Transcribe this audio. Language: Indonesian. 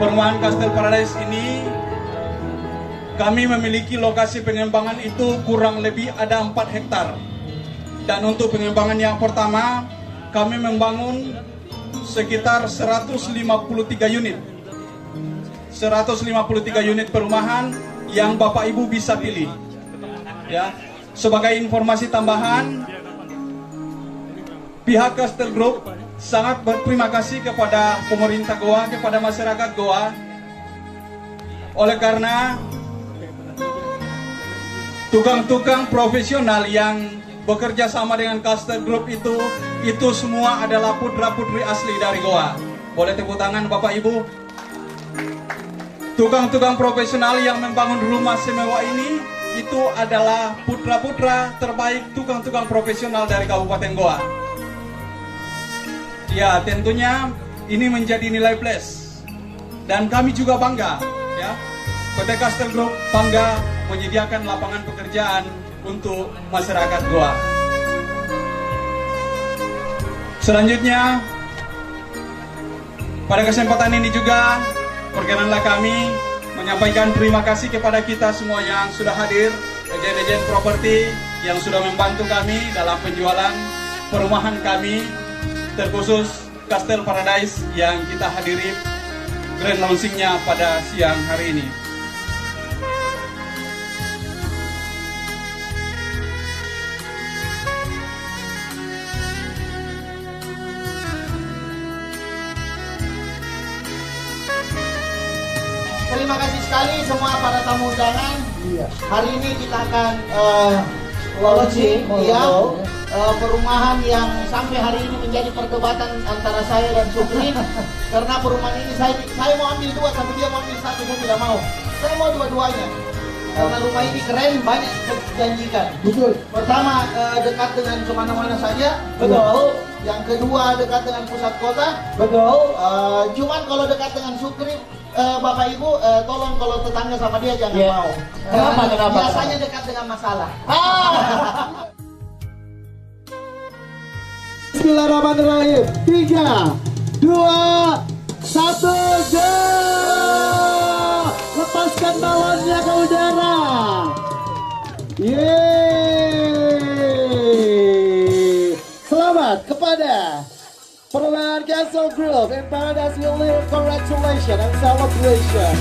perumahan Castle Paradise ini kami memiliki lokasi pengembangan itu kurang lebih ada 4 hektar. Dan untuk pengembangan yang pertama, kami membangun sekitar 153 unit. 153 unit perumahan yang Bapak Ibu bisa pilih. Ya, sebagai informasi tambahan, pihak Castle Group sangat berterima kasih kepada pemerintah Goa, kepada masyarakat Goa. Oleh karena tukang-tukang profesional yang bekerja sama dengan Castle Group itu semua adalah putra-putri asli dari Goa. Boleh tepuk tangan Bapak Ibu. Tukang-tukang profesional yang membangun rumah semewa ini itu adalah putra-putra terbaik tukang-tukang profesional dari Kabupaten Goa. Ya, tentunya ini menjadi nilai plus. Dan kami juga bangga, ya. PT Castle Group bangga menyediakan lapangan pekerjaan untuk masyarakat Goa. Selanjutnya, pada kesempatan ini juga perkenanlah kami menyampaikan terima kasih kepada kita semua yang sudah hadir, agen-agen properti yang sudah membantu kami dalam penjualan perumahan kami, terkhusus Castle Paradise yang kita hadiri grand launchingnya pada siang hari ini. Terima kasih sekali semua para tamu undangan. Hari ini kita akan launching perumahan yang sampai hari ini menjadi perdebatan antara saya dan Supri. Karena perumahan ini saya mau ambil 2 tapi dia mau ambil 1, saya tidak mau. Saya mau dua-duanya. Karena rumah ini keren, banyak menjanjikan. Betul. Pertama dekat dengan kemana-mana saja. Betul. Yang kedua dekat dengan pusat kota. Betul. Cuman kalau dekat dengan Supri, Bapak Ibu, tolong kalau tetangga sama dia jangan mau. Kenapa? Biasanya dekat dengan masalah. Bismillahirrahmanirrahim. 3, 2, 1, go! Lepaskan balonnya ke udara. Yeay! Selamat kepada perumahan Castle Group in Paradise We Live. Congratulations and celebration.